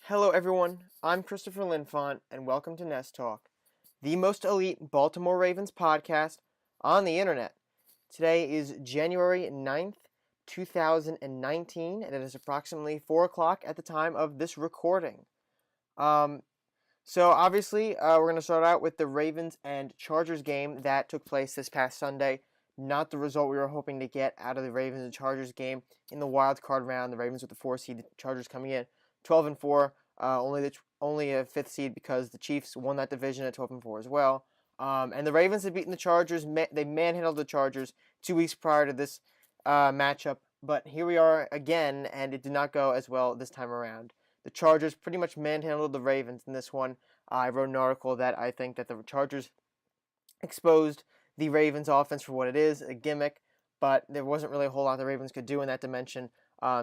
Hello everyone, I'm Christopher Linfont, and welcome to Nest Talk, the most elite Baltimore Ravens podcast on the internet. Today is January 9th, 2019, and it is approximately 4 o'clock at the time of this recording. Um, so obviously, we're going to start out with the Ravens and Chargers game that took place this past Sunday. Not the result we were hoping to get out of the Ravens and Chargers game in the wild card round. The Ravens with the 4 seed, the Chargers coming in 12-4. Only a 5th seed because the Chiefs won that division at 12-4 as well. And the Ravens had beaten the Chargers. They manhandled the Chargers 2 weeks prior to this matchup. But here we are again, and it did not go as well this time around. The Chargers pretty much manhandled the Ravens in this one. I wrote an article that I think that the Chargers exposed the Ravens offense for what it is, a gimmick, but there wasn't really a whole lot the Ravens could do in that dimension,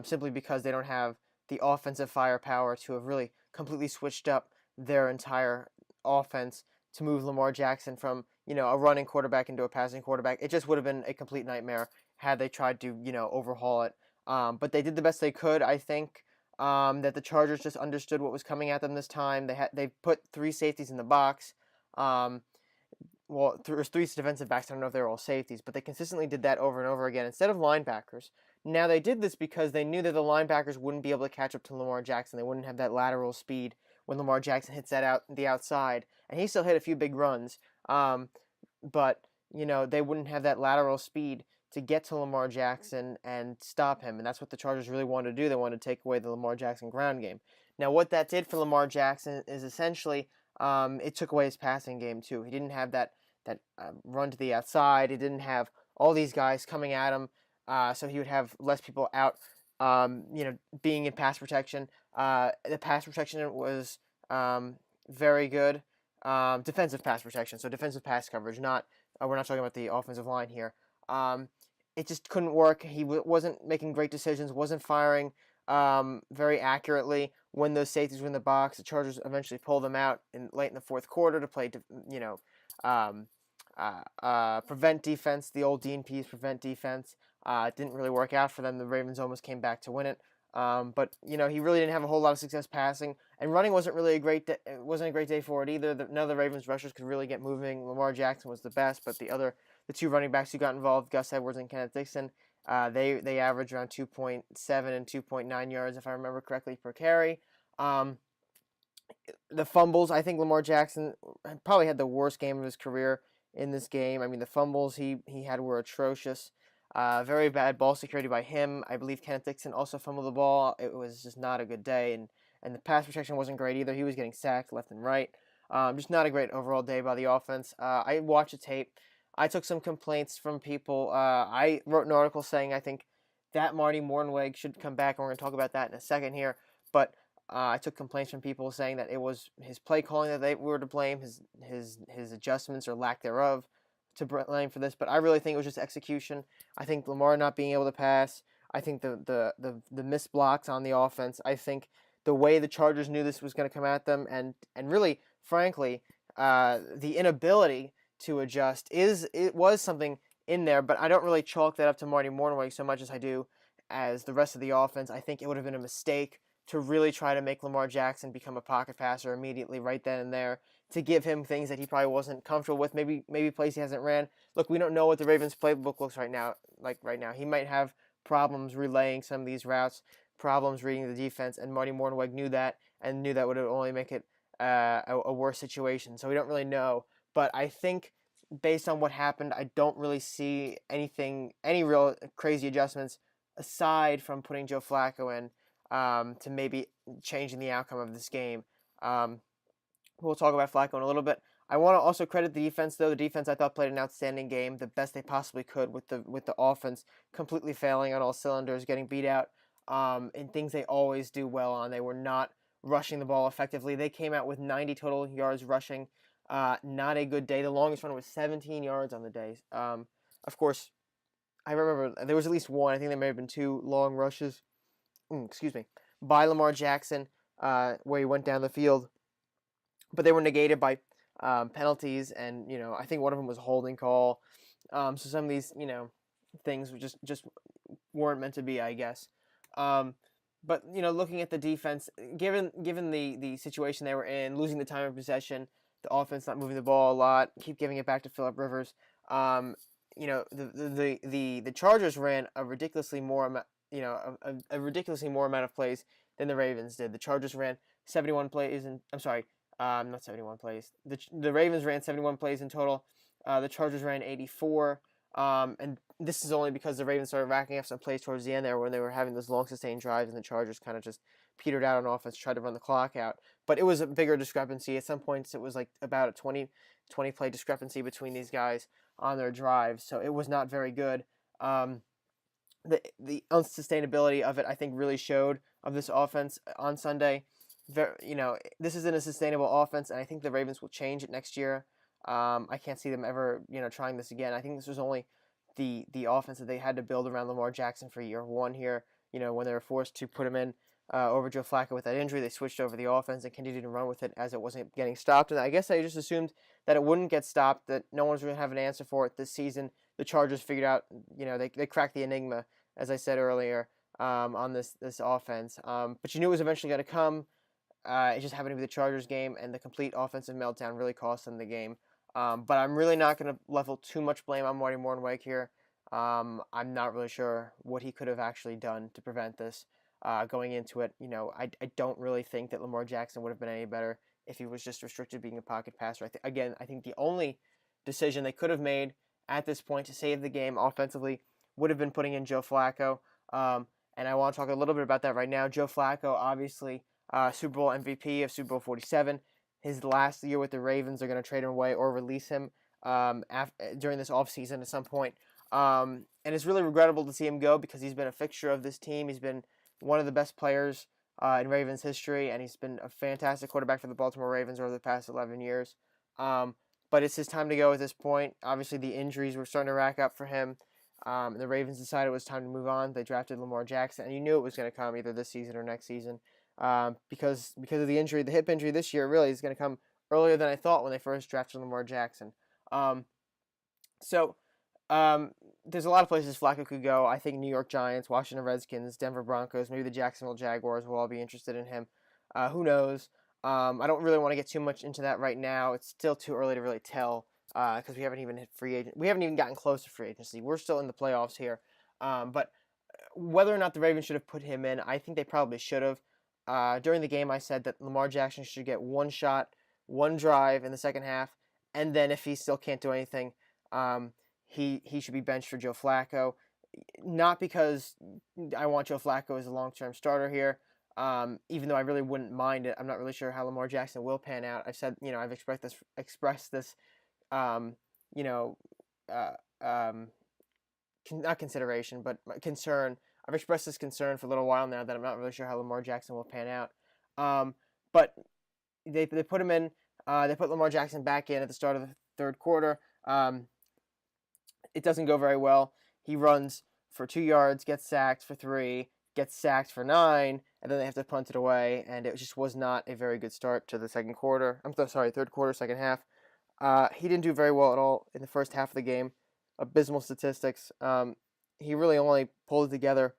simply because they don't have the offensive firepower to have really completely switched up their entire offense to move Lamar Jackson from, a running quarterback into a passing quarterback. It just would have been a complete nightmare had they tried to, overhaul it. But they did the best they could, I think. That the Chargers just understood what was coming at them this time. They put 3 safeties in the box. There's 3 defensive backs. I don't know if they were all safeties, but they consistently did that over and over again instead of linebackers. Now, they did this because they knew that the linebackers wouldn't be able to catch up to Lamar Jackson. They wouldn't have that lateral speed when Lamar Jackson hits the outside. And he still hit a few big runs. But, they wouldn't have that lateral speed to get to Lamar Jackson and stop him. And that's what the Chargers really wanted to do. They wanted to take away the Lamar Jackson ground game. Now, what that did for Lamar Jackson is essentially it took away his passing game, too. He didn't have that run to the outside. He didn't have all these guys coming at him. So he would have less people out, being in pass protection. The pass protection was very good. Defensive pass protection, so defensive pass coverage. We're not talking about the offensive line here. It just couldn't work. He wasn't making great decisions. Wasn't firing very accurately when those safeties were in the box. The Chargers eventually pulled them out late in the fourth quarter to play, prevent defense. The old D&P's prevent defense. It didn't really work out for them. The Ravens almost came back to win it. But he really didn't have a whole lot of success passing, and running wasn't really a great day for it either. None of the Ravens rushers could really get moving. Lamar Jackson was the best, but the 2 running backs who got involved, Gus Edwards and Kenneth Dixon, they averaged around 2.7 and 2.9 yards, if I remember correctly, per carry. The fumbles, I think Lamar Jackson probably had the worst game of his career in this game. I mean, the fumbles he had were atrocious. Very bad ball security by him. I believe Kenneth Dixon also fumbled the ball. It was just not a good day, and the pass protection wasn't great either. He was getting sacked left and right. Just not a great overall day by the offense. I watched the tape. I took some complaints from people. I wrote an article saying I think that Marty Mornhinweg should come back, and we're going to talk about that in a second here. But I took complaints from people saying that it was his play calling that they were to blame, his adjustments or lack thereof to blame for this. But I really think it was just execution. I think Lamar not being able to pass. I think the missed blocks on the offense. I think the way the Chargers knew this was going to come at them, and really, frankly, the inability to adjust was something in there. But I don't really chalk that up to Marty Mornhinweg so much as I do as the rest of the offense. I think it would have been a mistake to really try to make Lamar Jackson become a pocket passer immediately right then and there, to give him things that he probably wasn't comfortable with, maybe plays he hasn't ran. Look, we don't know what the Ravens playbook looks right now. He might have problems relaying some of these routes, problems reading the defense, and Marty Mornhinweg knew that, and knew that would only make it a worse situation. So we don't really know, but I think based on what happened, I don't really see any real crazy adjustments aside from putting Joe Flacco in to maybe changing the outcome of this game. We'll talk about Flacco in a little bit. I want to also credit the defense, though. The defense, I thought, played an outstanding game, the best they possibly could, with the offense completely failing on all cylinders, getting beat out in things they always do well on. They were not rushing the ball effectively. They came out with 90 total yards rushing. Not a good day. The longest run was 17 yards on the day. Of course, I remember there was at least one. I think there may have been 2 long rushes. By Lamar Jackson, where he went down the field, but they were negated by penalties, and I think one of them was a holding call. So some of these things just weren't meant to be, I guess. but looking at the defense, given the situation they were in, losing the time of possession, the offense not moving the ball a lot, keep giving it back to Phillip Rivers. The Chargers ran a ridiculously more amount, a ridiculously more amount of plays than the Ravens did. The Chargers ran 71 plays, and I'm sorry, not 71 plays. The Ravens ran 71 plays in total. The Chargers ran 84. And this is only because the Ravens started racking up some plays towards the end there when they were having those long sustained drives, and the Chargers kind of just petered out on offense, tried to run the clock out. But it was a bigger discrepancy. At some points, it was like about a 20 play discrepancy between these guys on their drives, so it was not very good. The unsustainability of it, I think, really showed of this offense on Sunday. This isn't a sustainable offense, and I think the Ravens will change it next year. I can't see them ever, trying this again. I think this was only the offense that they had to build around Lamar Jackson for year one here. When they were forced to put him in over Joe Flacco with that injury, they switched over the offense and continued to run with it as it wasn't getting stopped. And I guess I just assumed that it wouldn't get stopped, that no one's going to have an answer for it this season. The Chargers figured out, they cracked the enigma, as I said earlier, on this offense. But you knew it was eventually going to come. It just happened to be the Chargers game, and the complete offensive meltdown really cost them the game. But I'm really not going to level too much blame on Marty Mornhinweg here. I'm not really sure what he could have actually done to prevent this going into it. I don't really think that Lamar Jackson would have been any better if he was just restricted being a pocket passer. I think the only decision they could have made at this point to save the game offensively would have been putting in Joe Flacco. And I want to talk a little bit about that right now. Joe Flacco, obviously, Super Bowl MVP of Super Bowl 47. His last year with the Ravens, they're going to trade him away or release him during this offseason at some point. And it's really regrettable to see him go because he's been a fixture of this team. He's been one of the best players in Ravens history, and he's been a fantastic quarterback for the Baltimore Ravens over the past 11 years. But it's his time to go at this point. Obviously, the injuries were starting to rack up for him. The Ravens decided it was time to move on. They drafted Lamar Jackson, and you knew it was going to come either this season or next season. Because of the injury, the hip injury this year really is going to come earlier than I thought when they first drafted Lamar Jackson. There's a lot of places Flacco could go. I think New York Giants, Washington Redskins, Denver Broncos, maybe the Jacksonville Jaguars will all be interested in him. Who knows? I don't really want to get too much into that right now. It's still too early to really tell because we haven't even hit free agent. We haven't even gotten close to free agency. We're still in the playoffs here. But whether or not the Ravens should have put him in, I think they probably should have. During the game, I said that Lamar Jackson should get one shot, one drive in the second half, and then if he still can't do anything, he should be benched for Joe Flacco. Not because I want Joe Flacco as a long-term starter here, even though I really wouldn't mind it. I'm not really sure how Lamar Jackson will pan out. I've said, I've expressed this, not consideration, but concern. I've expressed this concern for a little while now that I'm not really sure how Lamar Jackson will pan out. But they put him in. They put Lamar Jackson back in at the start of the third quarter. It doesn't go very well. He runs for 2 yards, gets sacked for 3, gets sacked for 9, and then they have to punt it away. And it just was not a very good start to the third quarter, second half. He didn't do very well at all in the first half of the game. Abysmal statistics. He really only pulled it together,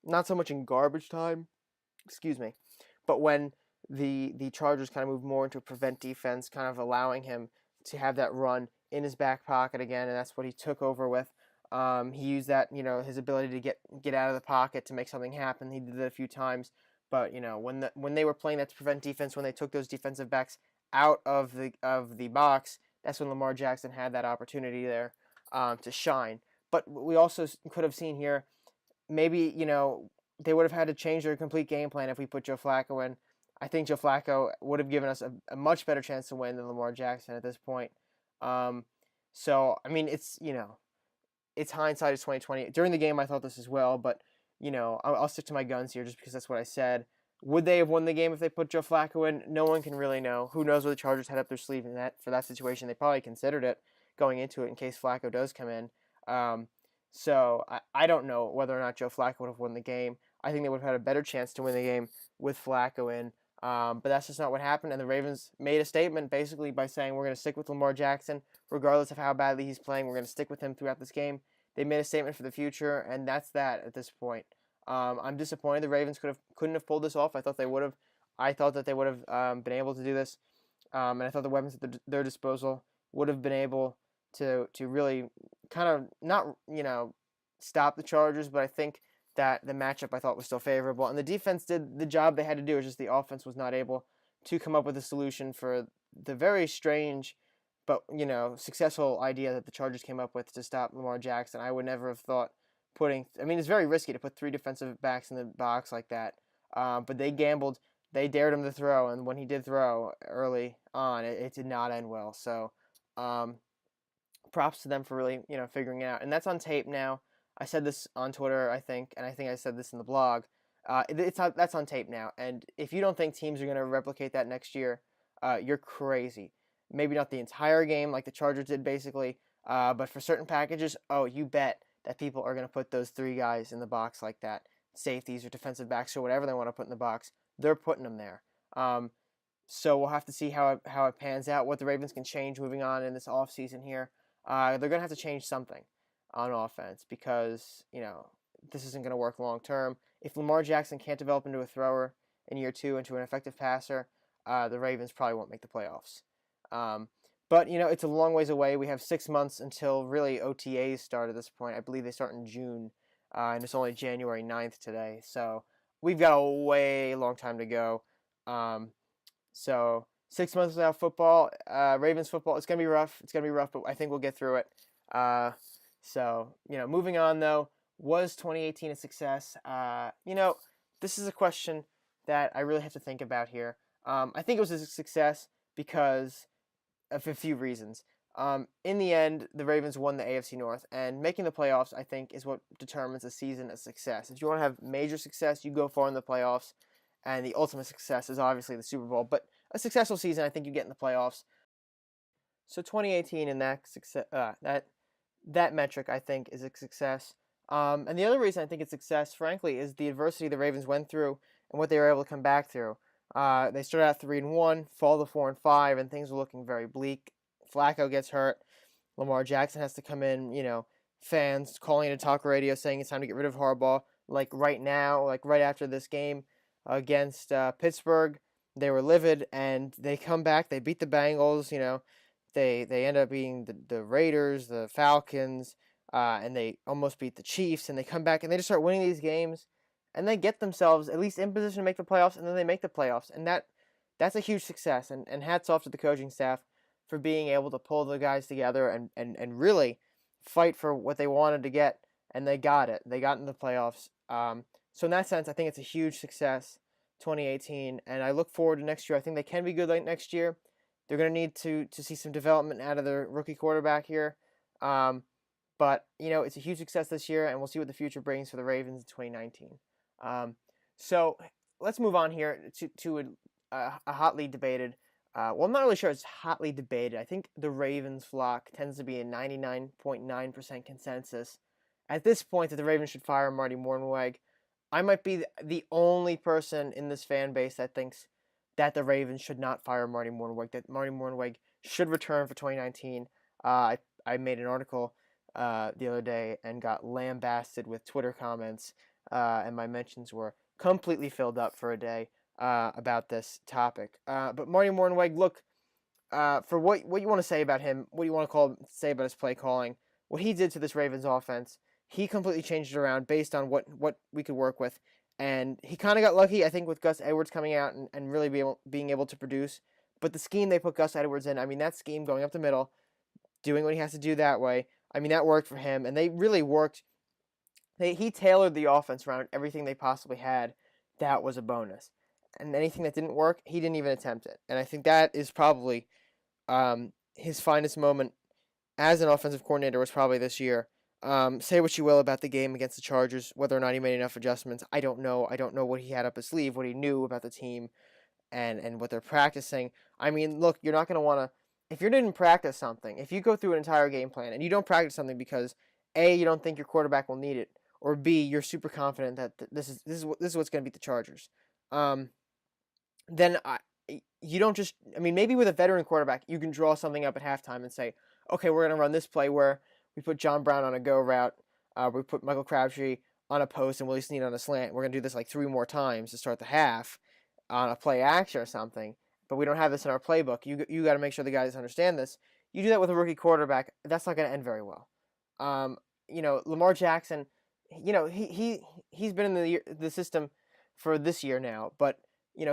not so much in garbage time, but when the Chargers kind of moved more into a prevent defense, kind of allowing him to have that run in his back pocket again, and that's what he took over with. He used that, his ability to get out of the pocket to make something happen. He did it a few times, but when they were playing that prevent defense, when they took those defensive backs out of the box, that's when Lamar Jackson had that opportunity there to shine. But we also could have seen here, maybe, they would have had to change their complete game plan if we put Joe Flacco in. I think Joe Flacco would have given us a much better chance to win than Lamar Jackson at this point. So, I mean, it's hindsight is 2020. During the game, I thought this as well, but, I'll stick to my guns here just because that's what I said. Would they have won the game if they put Joe Flacco in? No one can really know. Who knows what the Chargers had up their sleeve for that situation. They probably considered it going into it in case Flacco does come in. So I don't know whether or not Joe Flacco would have won the game. I think they would have had a better chance to win the game with Flacco in. But that's just not what happened. And the Ravens made a statement basically by saying we're going to stick with Lamar Jackson regardless of how badly he's playing. We're going to stick with him throughout this game. They made a statement for the future, and that's that at this point. I'm disappointed the Ravens couldn't have pulled this off. I thought they would have. I thought that they would have been able to do this, and I thought the weapons at their disposal would have been able to really kind of not stop the Chargers, but I think that the matchup I thought was still favorable, and the defense did the job they had to do. It's just the offense was not able to come up with a solution for the very strange but successful idea that the Chargers came up with to stop Lamar Jackson. I would never have thought it's very risky to put 3 defensive backs in the box like that, but they gambled. They dared him to throw, and when he did throw early on, it did not end well. So props to them for really figuring it out, and that's on tape now. I said this on Twitter, I think, and I think I said this in the blog. That's on tape now, and if you don't think teams are going to replicate that next year, you're crazy. Maybe not the entire game like the Chargers did, basically, but for certain packages, you bet that people are going to put those 3 guys in the box like that, safeties or defensive backs or whatever they want to put in the box. They're putting them there. So we'll have to see how it pans out, what the Ravens can change moving on in this offseason here. They're going to have to change something on offense because, this isn't going to work long term. If Lamar Jackson can't develop into a thrower in year 2, into an effective passer, the Ravens probably won't make the playoffs. But, it's a long ways away. We have 6 months until really OTAs start at this point. I believe they start in June, and it's only January 9th today. So we've got a way long time to go. So 6 months without football, Ravens football, it's going to be rough. It's going to be rough, but I think we'll get through it. So, moving on, though, was 2018 a success? This is a question that I really have to think about here. I think it was a success because of a few reasons. In the end, the Ravens won the AFC North, and making the playoffs, I think, is what determines a season a success. If you want to have major success, you go far in the playoffs, and the ultimate success is obviously the Super Bowl. But a successful season, I think you get in the playoffs. So 2018 in that success, that metric, I think, is a success. And the other reason I think it's success, frankly, is the adversity the Ravens went through and what they were able to come back through. They started out 3-1, fall to 4-5, and things were looking very bleak. Flacco gets hurt. Lamar Jackson has to come in. Fans calling into talk radio saying it's time to get rid of Harbaugh. Like right now, like right after this game against Pittsburgh, they were livid, and they come back. They beat the Bengals. They end up beating the Raiders, the Falcons, and they almost beat the Chiefs. And they come back and they just start winning these games. And they get themselves at least in position to make the playoffs, and then they make the playoffs. And that's a huge success. And hats off to the coaching staff for being able to pull the guys together and really fight for what they wanted to get. And they got it. They got in the playoffs. So in that sense, I think it's a huge success, 2018. And I look forward to next year. I think they can be good late next year. They're going to need to see some development out of their rookie quarterback here. But, it's a huge success this year, and we'll see what the future brings for the Ravens in 2019. So let's move on here to a hotly debated. I'm not really sure it's hotly debated. I think the Ravens flock tends to be a 99.9% consensus at this point that the Ravens should fire Marty Mornhinweg. I might be the only person in this fan base that thinks that the Ravens should not fire Marty Mornhinweg, that Marty Mornhinweg should return for 2019. I made an article the other day and got lambasted with Twitter comments, and my mentions were completely filled up for a day about this topic. But Marty Mornhinweg, look, for what you want to say about him, what you want to say about his play calling, what he did to this Ravens offense, he completely changed it around based on what we could work with. And he kind of got lucky, I think, with Gus Edwards coming out and really being able to produce. But the scheme they put Gus Edwards in, that scheme going up the middle, doing what he has to do that way, that worked for him. And they really worked. He tailored the offense around everything they possibly had. That was a bonus. And anything that didn't work, he didn't even attempt it. And I think that is probably his finest moment as an offensive coordinator was probably this year. Say what you will about the game against the Chargers, whether or not he made enough adjustments. I don't know. I don't know what he had up his sleeve, what he knew about the team and what they're practicing. Look, you're not going to want to, if you didn't practice something, if you go through an entire game plan and you don't practice something because A, you don't think your quarterback will need it, or B, you're super confident that this is what's going to beat the Chargers, then you don't just, maybe with a veteran quarterback, you can draw something up at halftime and say, okay, we're going to run this play where we put John Brown on a go route, we put Michael Crabtree on a post and Willie Snead on a slant. We're going to do this like 3 more times to start the half on a play action or something, but we don't have this in our playbook. You got to make sure the guys understand this. You do that with a rookie quarterback, that's not going to end very well. Lamar Jackson, he's been in the system for this year now, but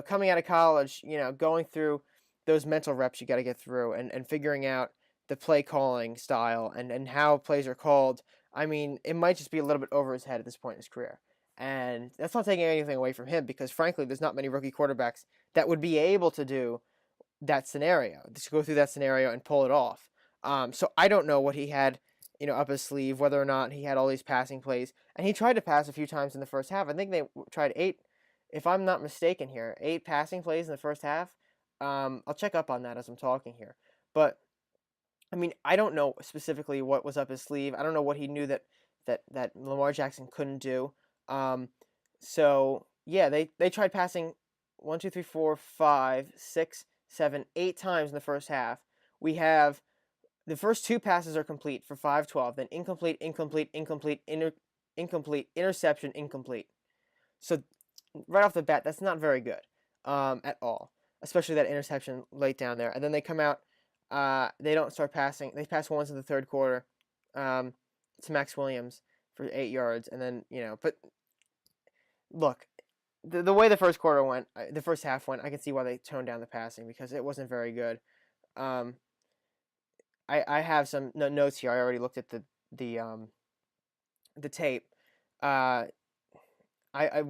coming out of college, going through those mental reps you got to get through and figuring out the play calling style and how plays are called. I mean, it might just be a little bit over his head at this point in his career. And that's not taking anything away from him because, frankly, there's not many rookie quarterbacks that would be able to do that scenario, to go through that scenario and pull it off. So I don't know what he had, up his sleeve, whether or not he had all these passing plays. And he tried to pass a few times in the first half. I think they tried 8, if I'm not mistaken here, 8 passing plays in the first half. I'll check up on that as I'm talking here. But I mean, I don't know specifically what was up his sleeve. I don't know what he knew that Lamar Jackson couldn't do. So yeah, they tried passing 1, 2, 3, 4, 5, 6, 7, 8 times in the first half. We have the first 2 passes are complete for 5-12, then incomplete, incomplete, interception, incomplete. So right off the bat, that's not very good at all, especially that interception late down there. And then they come out, they don't start passing. They pass once in the third quarter to Max Williams for 8 yards, and then But look, the way the first quarter went, the first half went, I can see why they toned down the passing because it wasn't very good. I have some notes here. I already looked at the tape. We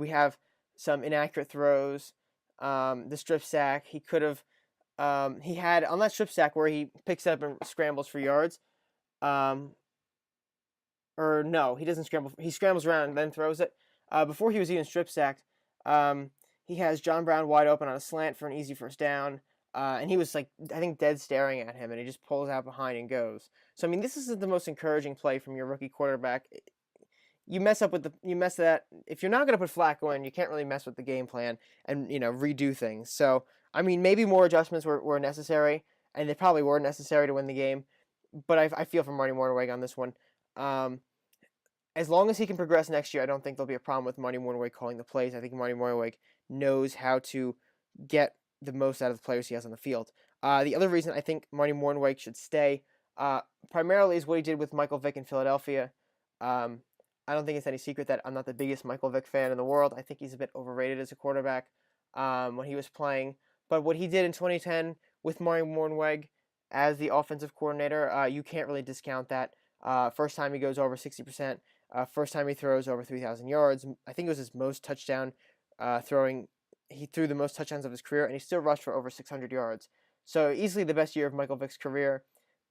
have some inaccurate throws. The strip sack, he could have. He had on that strip sack where he picks it up and scrambles for yards. Or no, he doesn't scramble. He scrambles around and then throws it. Before he was even strip sacked, he has John Brown wide open on a slant for an easy first down. And he was, like, I think dead staring at him, and he just pulls out behind and goes. So, I mean, this isn't the most encouraging play from your rookie quarterback. You mess that. If you're not going to put Flacco in, you can't really mess with the game plan and, redo things. So, I mean, maybe more adjustments were necessary, and they probably were necessary to win the game. But I feel for Marty Mornhinweg on this one. As long as he can progress next year, I don't think there'll be a problem with Marty Mornhinweg calling the plays. I think Marty Mornhinweg knows how to get the most out of the players he has on the field. The other reason I think Marty Mornhinweg should stay primarily is what he did with Michael Vick in Philadelphia. I don't think it's any secret that I'm not the biggest Michael Vick fan in the world. I think he's a bit overrated as a quarterback when he was playing. But what he did in 2010 with Marty Mornhinweg as the offensive coordinator, you can't really discount that. First time he goes over 60%. First time he throws over 3,000 yards. I think it was his most touchdown throwing. He threw the most touchdowns of his career, and he still rushed for over 600 yards. So easily the best year of Michael Vick's career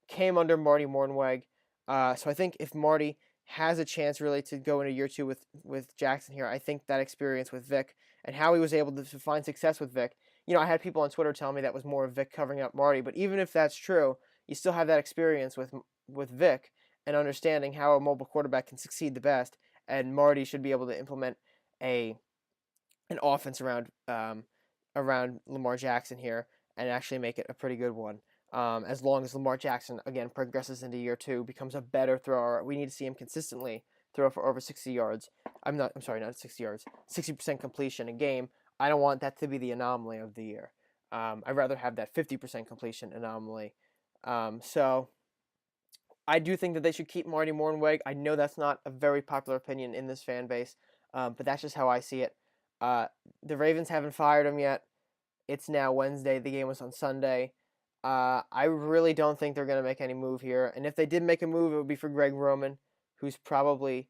came under Marty Mornhinweg. So I think if Marty has a chance really to go into year 2 with Jackson here, I think that experience with Vick and how he was able to find success with Vick. I had people on Twitter tell me that was more of Vick covering up Marty, but even if that's true, you still have that experience with Vick and understanding how a mobile quarterback can succeed the best, and Marty should be able to implement an offense around Lamar Jackson here and actually make it a pretty good one. As long as Lamar Jackson, again, progresses into year 2, becomes a better thrower. We need to see him consistently throw for over 60 yards. Not 60 yards, 60% completion a game. I don't want that to be the anomaly of the year. I'd rather have that 50% completion anomaly. So I do think that they should keep Marty Mornhinweg. I know that's not a very popular opinion in this fan base, but that's just how I see it. The Ravens haven't fired him yet. It's now Wednesday. The game was on Sunday. I really don't think they're going to make any move here. And if they did make a move, it would be for Greg Roman, who's probably,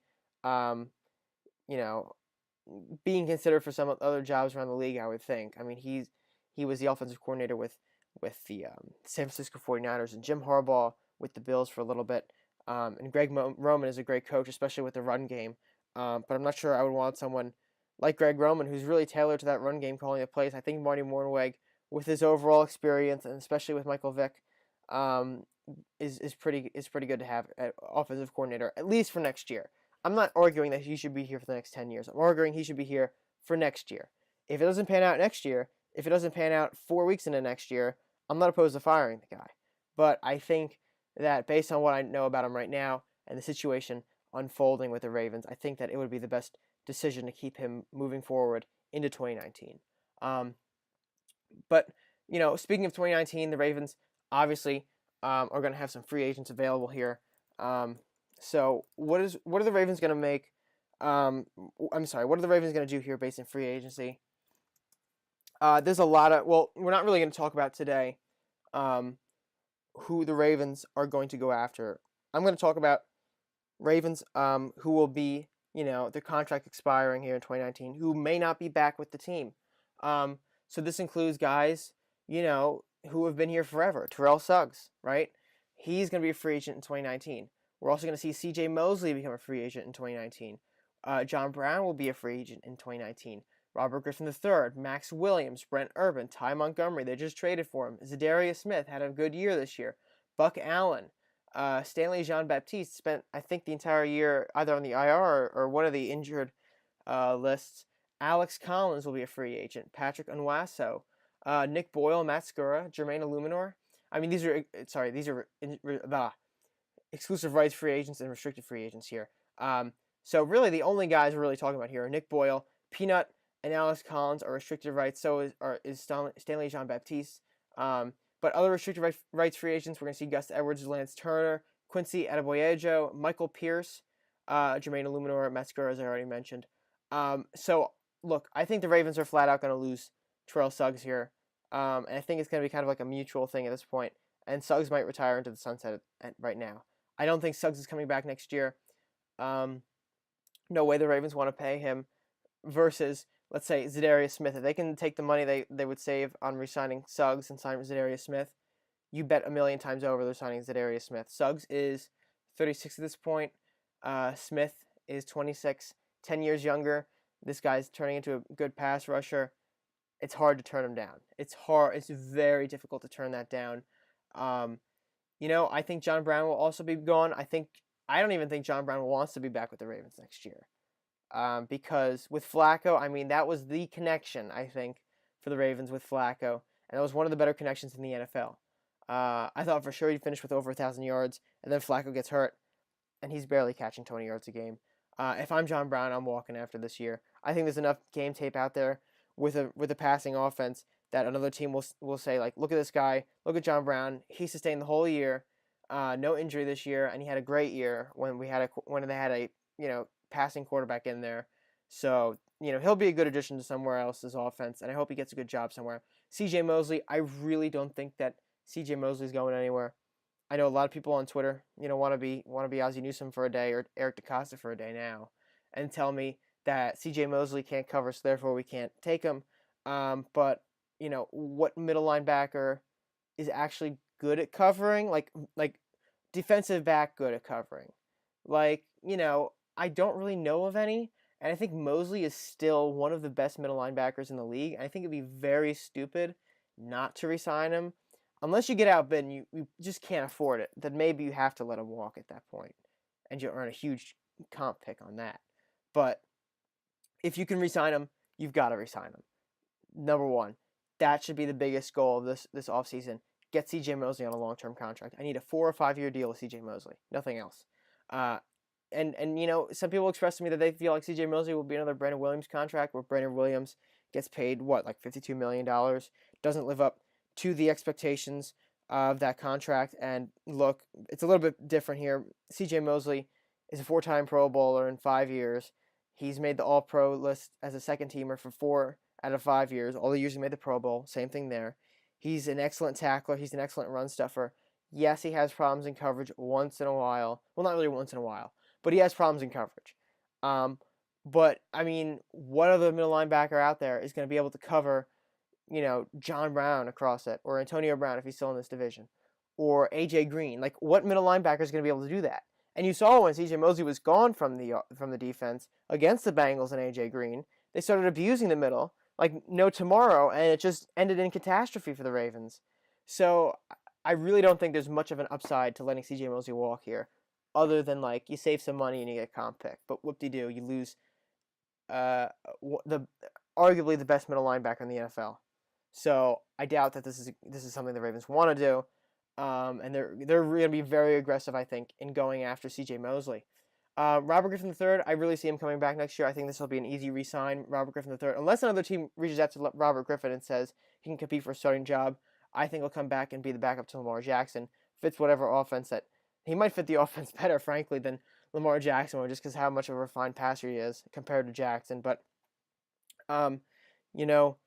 being considered for some other jobs around the league, I would think. I mean, he was the offensive coordinator with the San Francisco 49ers and Jim Harbaugh with the Bills for a little bit. And Greg Roman is a great coach, especially with the run game. But I'm not sure I would want someone like Greg Roman, who's really tailored to that run game, calling the plays. I think Marty Mornhinweg, with his overall experience, and especially with Michael Vick, is pretty good to have at offensive coordinator, at least for next year. I'm not arguing that he should be here for the next 10 years. I'm arguing he should be here for next year. If it doesn't pan out next year, if it doesn't pan out 4 weeks into next year, I'm not opposed to firing the guy. But I think that based on what I know about him right now and the situation, unfolding with the Ravens, I think that it would be the best decision to keep him moving forward into 2019. But speaking of 2019, the Ravens obviously are going to have some free agents available here. So what are the Ravens going to make? I'm sorry. What are the Ravens going to do here based in free agency? There's a lot of we're not really going to talk about today who the Ravens are going to go after. I'm going to talk about Ravens who will be their contract expiring here in 2019, who may not be back with the team. So this includes guys who have been here forever. Terrell Suggs, right? He's going to be a free agent in 2019. We're also going to see C.J. Mosley become a free agent in 2019. John Brown will be a free agent in 2019. Robert Griffin III, Max Williams, Brent Urban, Ty Montgomery, they just traded for him. Za'Darius Smith had a good year this year. Buck Allen, Stanley Jean-Baptiste spent, I think, the entire year either on the IR or one of the injured lists. Alex Collins will be a free agent. Patrick Onwaso, Nick Boyle, Matt Skura, Jermaine Illuminor. I mean, these are exclusive rights free agents and restricted free agents here. So really the only guys we're really talking about here are Nick Boyle, Peanut, and Alex Collins are restricted rights. So is Stanley Jean-Baptiste. But other restricted rights free agents, we're going to see Gus Edwards, Lance Turner, Quincy Adebayo, Michael Pierce, Jermaine Illuminor, Matt Skura, as I already mentioned. So look, I think the Ravens are flat out going to lose Terrell Suggs here. And I think it's going to be kind of like a mutual thing at this point. And Suggs might retire into the sunset right now. I don't think Suggs is coming back next year. No way the Ravens want to pay him versus, let's say, Za'Darius Smith. If they can take the money they would save on re-signing Suggs and signing Za'Darius Smith, you bet a million times over they're signing Za'Darius Smith. Suggs is 36 at this point. Smith is 26, 10 years younger. This guy's turning into a good pass rusher. It's hard to turn him down. It's hard. It's very difficult to turn that down. I think John Brown will also be gone. I don't even think John Brown wants to be back with the Ravens next year. Because with Flacco, I mean, that was the connection, I think, for the Ravens with Flacco. And that was one of the better connections in the NFL. I thought for sure he'd finish with over 1,000 yards, and then Flacco gets hurt, and he's barely catching 20 yards a game. If I'm John Brown, I'm walking after this year. I think there's enough game tape out there with a passing offense that another team will say, like, look at this guy, look at John Brown. He sustained the whole year, no injury this year, and he had a great year when they had a passing quarterback in there. So he'll be a good addition to somewhere else's offense, and I hope he gets a good job somewhere. C.J. Mosley, I really don't think that C.J. Mosley's going anywhere. I know a lot of people on Twitter, want to be Ozzie Newsome for a day or Eric DeCosta for a day now, and tell me that C.J. Mosley can't cover, so therefore we can't take him. But what middle linebacker is actually good at covering, like defensive back good at covering, I don't really know of any, and I think Mosley is still one of the best middle linebackers in the league. I think it'd be very stupid not to re-sign him. Unless you get outbid and you just can't afford it, then maybe you have to let him walk at that point, and you'll earn a huge comp pick on that. But if you can re-sign him, you've got to re-sign him. Number one, that should be the biggest goal of this offseason. Get C.J. Mosley on a long-term contract. I need a 4 or 5 year deal with C.J. Mosley. Nothing else. And some people expressed to me that they feel like C.J. Mosley will be another Brandon Williams contract where Brandon Williams gets paid, like $52 million, doesn't live up to the expectations of that contract. And look, it's a little bit different here. C.J. Mosley is a 4-time Pro Bowler in 5 years. He's made the All-Pro list as a second-teamer for 4 out of 5 years. All the years he made the Pro Bowl, same thing there. He's an excellent tackler. He's an excellent run stuffer. Yes, he has problems in coverage once in a while. Well, not really once in a while, but he has problems in coverage. But, I mean, what other middle linebacker out there is going to be able to cover, John Brown across it, or Antonio Brown if he's still in this division, or A.J. Green? Like, what middle linebacker is going to be able to do that? And you saw when C.J. Mosley was gone from the defense against the Bengals and A.J. Green, they started abusing the middle like no tomorrow, and it just ended in catastrophe for the Ravens. So I really don't think there's much of an upside to letting C.J. Mosley walk here, other than like you save some money and you get a comp pick. But whoop-de-doo, you lose arguably the best middle linebacker in the NFL. So I doubt that this is something the Ravens want to do, and they're going to be very aggressive, I think, in going after C.J. Mosley. Robert Griffin III, I really see him coming back next year. I think this will be an easy re-sign. Robert Griffin III, unless another team reaches out to Robert Griffin and says he can compete for a starting job, I think he'll come back and be the backup to Lamar Jackson. Fits whatever offense that he might fit the offense better, frankly, than Lamar Jackson would, just because how much of a refined passer he is compared to Jackson. But um, you know,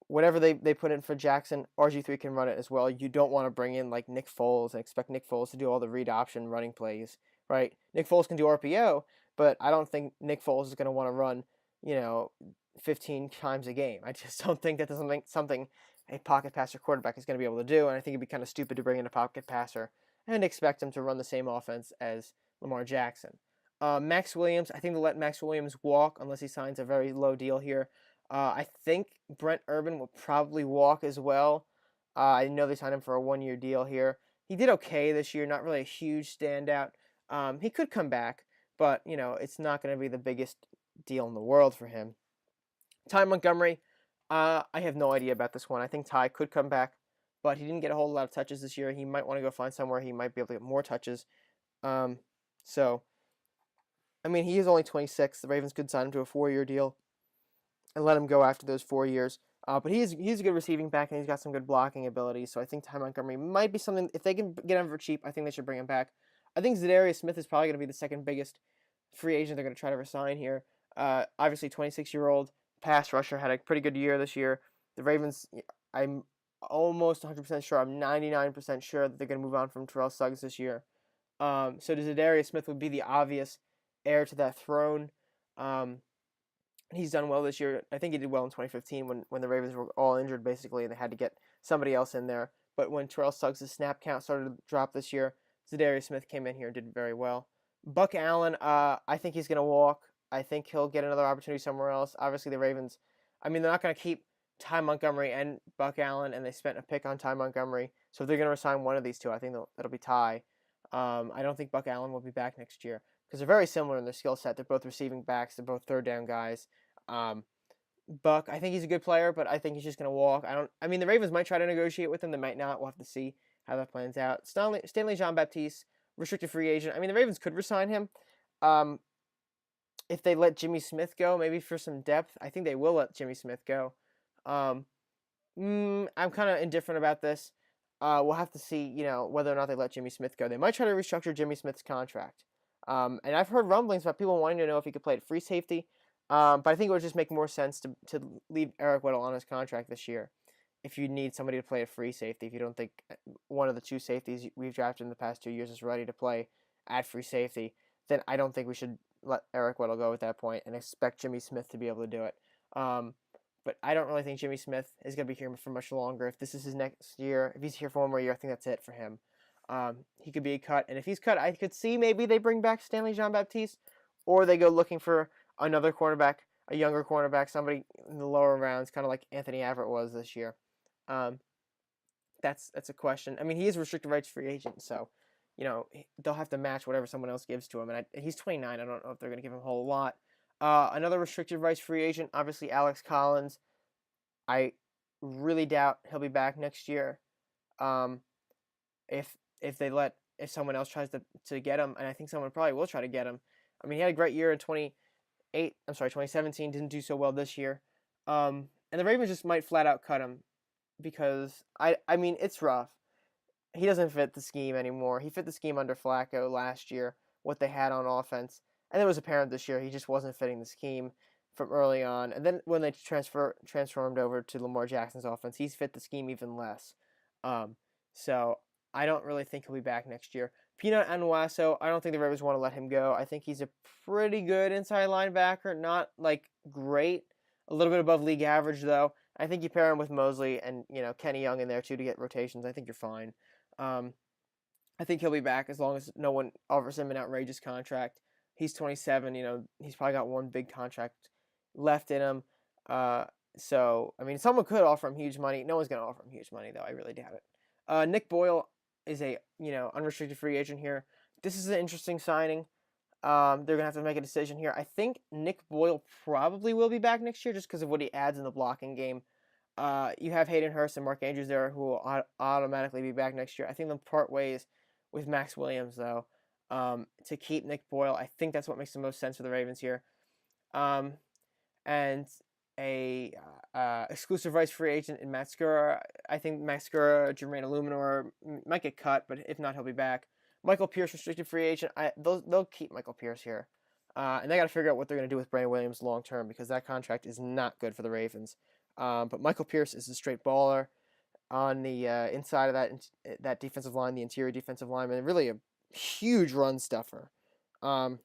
whatever they put in for Jackson, RG3 can run it as well. You don't want to bring in like Nick Foles and expect Nick Foles to do all the read option running plays, right? Nick Foles can do RPO, but I don't think Nick Foles is going to want to run, 15 times a game. I just don't think that's something a pocket passer quarterback is going to be able to do, and I think it'd be kind of stupid to bring in a pocket passer and expect him to run the same offense as Lamar Jackson. Max Williams, I think they'll let Max Williams walk unless he signs a very low deal here. I think Brent Urban will probably walk as well. I know they signed him for a 1-year deal here. He did okay this year, not really a huge standout. He could come back, but it's not going to be the biggest deal in the world for him. Ty Montgomery, I have no idea about this one. I think Ty could come back, but he didn't get a whole lot of touches this year. He might want to go find somewhere he might be able to get more touches. So, I mean, he is only 26. The Ravens could sign him to a 4-year deal and let him go after those 4 years. But he's a good receiving back, and he's got some good blocking ability. So I think Ty Montgomery might be something. If they can get him for cheap, I think they should bring him back. I think Za'Darius Smith is probably going to be the second biggest free agent they're going to try to resign here. Obviously, 26-year-old pass rusher, had a pretty good year this year. The Ravens, I'm almost 100% sure, I'm 99% sure that they're going to move on from Terrell Suggs this year. So Za'Darius Smith would be the obvious heir to that throne. He's done well this year. I think he did well in 2015 when the Ravens were all injured, basically, and they had to get somebody else in there. But when Terrell Suggs' snap count started to drop this year, Za'Darius Smith came in here and did very well. Buck Allen, I think he's going to walk. I think he'll get another opportunity somewhere else. Obviously, the Ravens, I mean, they're not going to keep Ty Montgomery and Buck Allen, and they spent a pick on Ty Montgomery. So if they're going to resign one of these two, I think that'll be Ty. I don't think Buck Allen will be back next year because they're very similar in their skill set. They're both receiving backs. They're both third down guys. Buck, I think he's a good player, but I think he's just going to walk. I mean, the Ravens might try to negotiate with him. They might not. We'll have to see how that plans out. Stanley Jean-Baptiste, restricted free agent. I mean, the Ravens could resign him. If they let Jimmy Smith go, maybe for some depth. I think they will let Jimmy Smith go. I'm kind of indifferent about this. We'll have to see, whether or not they let Jimmy Smith go. They might try to restructure Jimmy Smith's contract. And I've heard rumblings about people wanting to know if he could play at free safety. But I think it would just make more sense to leave Eric Weddle on his contract this year if you need somebody to play at free safety. If you don't think one of the two safeties we've drafted in the past 2 years is ready to play at free safety, then I don't think we should let Eric Weddle go at that point and expect Jimmy Smith to be able to do it. But I don't really think Jimmy Smith is going to be here for much longer. If this is his next year, if he's here for one more year, I think that's it for him. He could be cut. And if he's cut, I could see maybe they bring back Stanley Jean-Baptiste, or they go looking for another cornerback, a younger cornerback, somebody in the lower rounds, kind of like Anthony Averett was this year. That's a question. I mean, he is a restricted rights free agent, so they'll have to match whatever someone else gives to him. And he's 29. I don't know if they're going to give him a whole lot. Another restricted rights free agent, obviously Alex Collins. I really doubt he'll be back next year. If someone else tries to get him, and I think someone probably will try to get him. I mean, he had a great year in 2017, didn't do so well this year. And the Ravens just might flat out cut him because I mean, it's rough. He doesn't fit the scheme anymore. He fit the scheme under Flacco last year, what they had on offense. And it was apparent this year he just wasn't fitting the scheme from early on. And then when they transformed over to Lamar Jackson's offense, he's fit the scheme even less. So I don't really think he'll be back next year. Peanut Anwaso, I don't think the Ravens want to let him go. I think he's a pretty good inside linebacker, not like great, a little bit above league average though. I think you pair him with Mosley and Kenny Young in there too to get rotations. I think you're fine. I think he'll be back as long as no one offers him an outrageous contract. He's 27. He's probably got one big contract left in him. So I mean, someone could offer him huge money. No one's gonna offer him huge money though. I really doubt it. Nick Boyle is a unrestricted free agent here. This is an interesting signing. They're gonna have to make a decision here. I think Nick Boyle probably will be back next year just because of what he adds in the blocking game. You have Hayden Hurst and Mark Andrews there who will automatically be back next year. I think they'll part ways with Max Williams though. to keep Nick Boyle. I think that's what makes the most sense for the Ravens here. And a exclusive rights free agent in Matt Skura. I think Matt Skura, Jermaine Illuminor might get cut, but if not, he'll be back. Michael Pierce, restricted free agent. They'll keep Michael Pierce here. And they got to figure out what they're going to do with Brandon Williams long term because that contract is not good for the Ravens. But Michael Pierce is a straight baller on the inside of that defensive line, the interior defensive lineman, really a huge run stuffer. So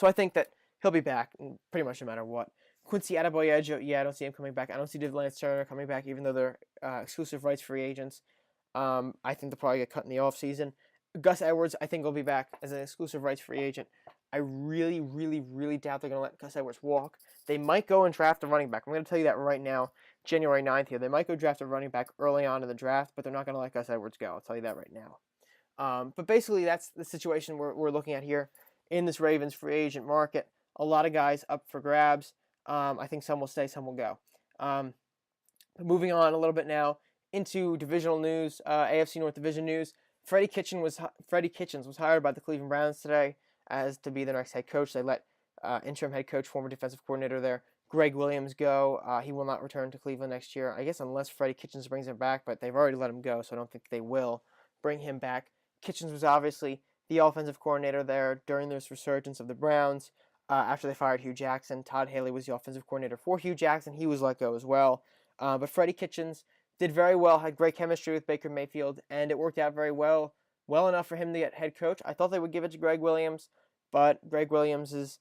I think that he'll be back pretty much no matter what. Quincy Adeboyejo, I don't see him coming back. I don't see Lance Turner coming back, even though they're exclusive rights free agents. I think they'll probably get cut in the offseason. Gus Edwards, I think, will be back as an exclusive rights free agent. I really, really, really doubt they're going to let Gus Edwards walk. They might go and draft a running back. I'm going to tell you that right now, January 9th here. They might go draft a running back early on in the draft, but they're not going to let Gus Edwards go. I'll tell you that right now. But basically, that's the situation we're looking at here in this Ravens free agent market. A lot of guys up for grabs. I think some will stay, some will go. Moving on a little bit now into divisional news, AFC North Division news. Freddie Kitchens was hired by the Cleveland Browns today as to be the next head coach. They let interim head coach, former defensive coordinator there, Greg Williams, go. He will not return to Cleveland next year, I guess, unless Freddie Kitchens brings him back, but they've already let him go, so I don't think they will bring him back. Kitchens was obviously the offensive coordinator there during this resurgence of the Browns. After they fired Hugh Jackson, Todd Haley was the offensive coordinator for Hugh Jackson. He was let go as well. But Freddie Kitchens did very well, had great chemistry with Baker Mayfield, and it worked out very well enough for him to get head coach. I thought they would give it to Greg Williams, but Greg Williams is,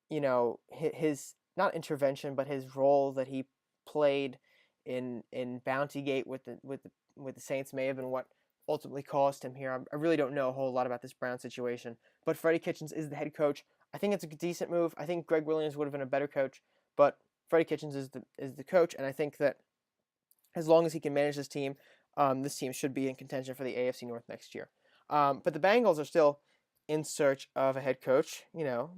his not intervention, but his role that he played in Bountygate with the Saints may have been what ultimately cost him here. I really don't know a whole lot about this Brown situation, but Freddie Kitchens is the head coach. I think it's a decent move. I think Greg Williams would have been a better coach, but Freddie Kitchens is the coach, and I think that as long as he can manage this team should be in contention for the AFC North next year. But the Bengals are still in search of a head coach,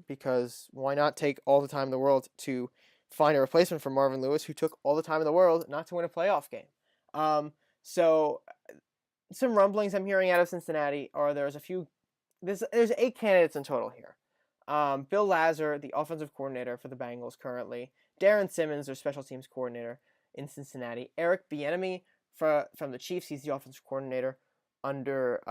because why not take all the time in the world to find a replacement for Marvin Lewis, who took all the time in the world not to win a playoff game. So some rumblings I'm hearing out of Cincinnati are there's 8 candidates in total here. Bill Lazor, the offensive coordinator for the Bengals currently. Darren Simmons, their special teams coordinator in Cincinnati. Eric Bieniemy from the Chiefs, he's the offensive coordinator under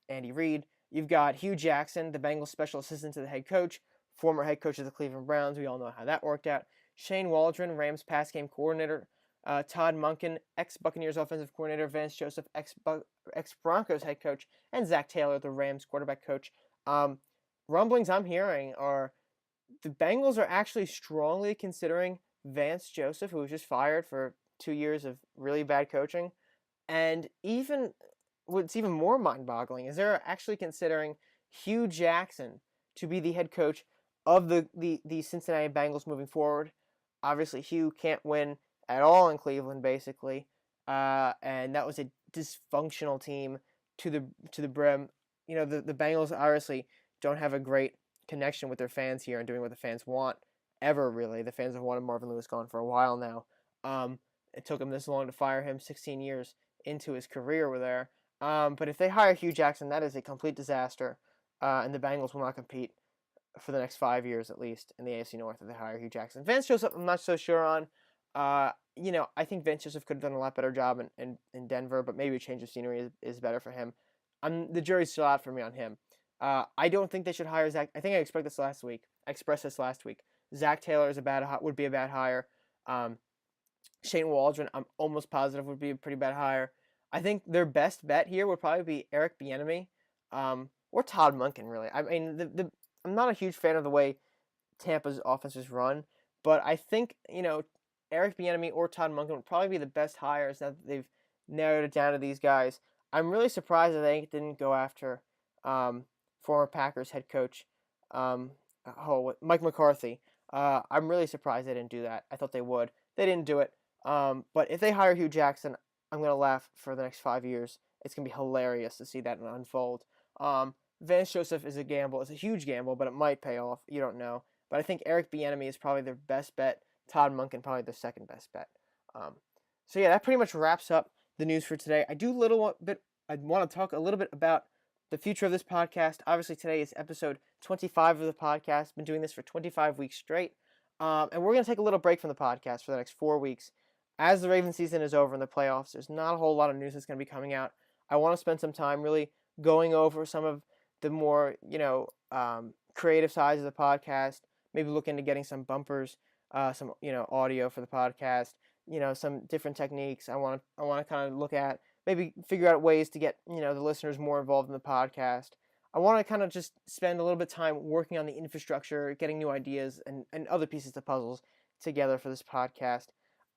Andy Reid. You've got Hugh Jackson, the Bengals special assistant to the head coach, former head coach of the Cleveland Browns. We all know how that worked out. Shane Waldron, Rams pass game coordinator. Todd Monken, ex-Buccaneers offensive coordinator. Vance Joseph, ex-Broncos head coach. And Zach Taylor, the Rams quarterback coach. Rumblings I'm hearing are the Bengals are actually strongly considering Vance Joseph, who was just fired for 2 years of really bad coaching. And even what's even more mind-boggling is they're actually considering Hugh Jackson to be the head coach of the Cincinnati Bengals moving forward. Obviously, Hugh can't win at all in Cleveland, basically, and that was a dysfunctional team to the brim. The Bengals obviously don't have a great connection with their fans here and doing what the fans want ever, really. The fans have wanted Marvin Lewis gone for a while now. It took him this long to fire him, 16 years into his career were there. But if they hire Hugh Jackson, that is a complete disaster, and the Bengals will not compete for the next 5 years at least in the AFC North if they hire Hugh Jackson. Vance Joseph, I'm not so sure on. I think Vance Joseph could have done a lot better job in Denver, but maybe a change of scenery is better for him. The jury's still out for me on him. I don't think they should hire Zach. I think I expressed this last week. Zach Taylor would be a bad hire. Shane Waldron, I'm almost positive would be a pretty bad hire. I think their best bet here would probably be Eric Bieniemy, or Todd Monken. Really, I mean, I'm not a huge fan of the way Tampa's offense is run, but I think Eric Bieniemy or Todd Monken would probably be the best hires now that they've narrowed it down to these guys. I'm really surprised that they didn't go after former Packers head coach Mike McCarthy. I'm really surprised they didn't do that. I thought they would. They didn't do it. But if they hire Hugh Jackson, I'm going to laugh for the next 5 years. It's going to be hilarious to see that unfold. Vance Joseph is a gamble. It's a huge gamble, but it might pay off. You don't know. But I think Eric Bieniemy is probably their best bet. Todd Monken probably their second best bet. So yeah, that pretty much wraps up the news for today. I want to talk a little bit about the future of this podcast. Obviously, today is episode 25 of the podcast. Been doing this for 25 weeks straight. And we're going to take a little break from the podcast for the next 4 weeks. As the Ravens season is over in the playoffs, there's not a whole lot of news that's going to be coming out. I want to spend some time really going over some of the more, creative sides of the podcast. Maybe look into getting some bumpers, some, audio for the podcast. Some different techniques. I want to kind of look at, maybe figure out ways to get, the listeners more involved in the podcast. I want to kind of just spend a little bit of time working on the infrastructure, getting new ideas and other pieces of puzzles together for this podcast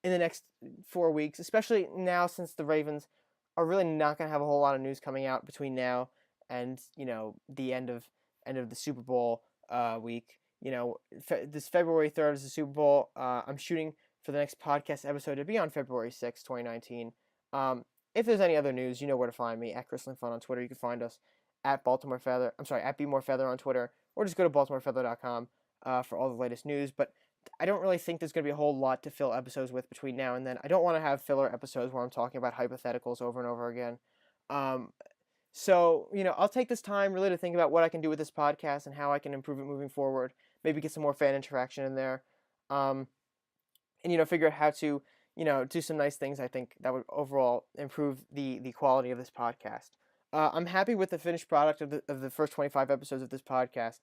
in the next 4 weeks, especially now since the Ravens are really not going to have a whole lot of news coming out between now and, the end of the Super Bowl week. This February 3rd is the Super Bowl. I'm shooting for the next podcast episode to be on February 6th, 2019. If there's any other news, you know where to find me, at Chris Linfon on Twitter. You can find us at at BeMoreFeather on Twitter, or just go to BaltimoreFeather.com for all the latest news. But I don't really think there's going to be a whole lot to fill episodes with between now and then. I don't want to have filler episodes where I'm talking about hypotheticals over and over again. So, I'll take this time really to think about what I can do with this podcast and how I can improve it moving forward. Maybe get some more fan interaction in there. And, figure out how to, do some nice things, I think, that would overall improve the quality of this podcast. I'm happy with the finished product of the first 25 episodes of this podcast.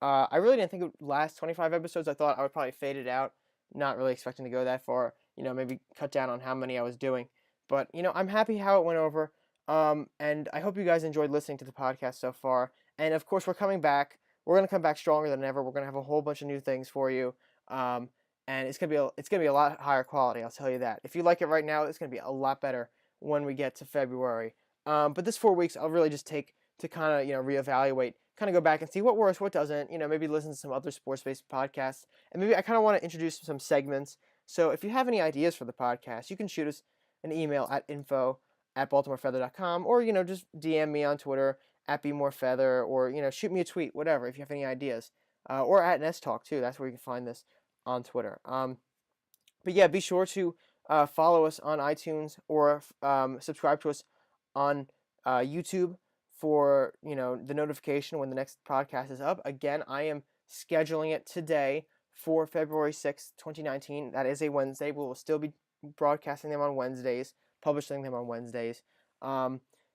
I really didn't think it would last 25 episodes. I thought I would probably fade it out, not really expecting to go that far, maybe cut down on how many I was doing. But, I'm happy how it went over. And I hope you guys enjoyed listening to the podcast so far. And of course, we're coming back. We're going to come back stronger than ever. We're going to have a whole bunch of new things for you. And it's going to be a lot higher quality, I'll tell you that. If you like it right now, it's going to be a lot better when we get to February. But this 4 weeks, I'll really just take to kind of, reevaluate, kind of go back and see what works, what doesn't, maybe listen to some other sports-based podcasts. And maybe I kind of want to introduce some segments. So if you have any ideas for the podcast, you can shoot us an email at info@baltimorefeather.com, or, just DM me on Twitter at BeMoreFeather, or, shoot me a tweet, whatever, if you have any ideas. Or at Nest Talk, too. That's where you can find this on Twitter. But yeah, be sure to follow us on iTunes, or subscribe to us on YouTube for the notification when the next podcast is up. Again, I am scheduling it today for February 6th, 2019. That is a Wednesday. We will still be broadcasting them on Wednesdays, publishing them on Wednesdays.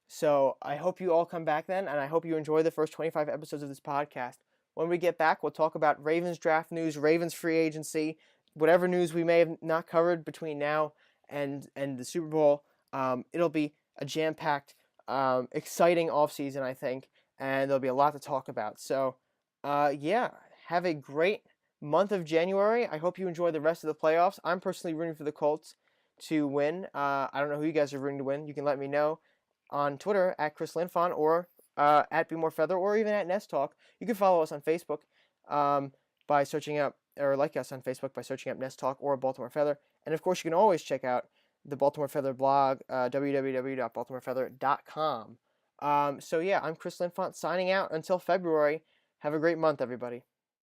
So I hope you all come back then, and I hope you enjoy the first 25 episodes of this podcast. When we get back, we'll talk about Ravens draft news, Ravens free agency, whatever news we may have not covered between now and the Super Bowl. It'll be a jam-packed, exciting offseason, I think, and there'll be a lot to talk about. So, have a great month of January. I hope you enjoy the rest of the playoffs. I'm personally rooting for the Colts to win. I don't know who you guys are rooting to win. You can let me know on Twitter at Chris Linfon, or at BeMoreFeather, or even at Nest Talk. You can follow us on Facebook by searching up, or like us on Facebook by searching up Nest Talk or Baltimore Feather. And of course, you can always check out the Baltimore Feather blog, www.baltimorefeather.com. I'm Chris Linfont signing out until February. Have a great month, everybody.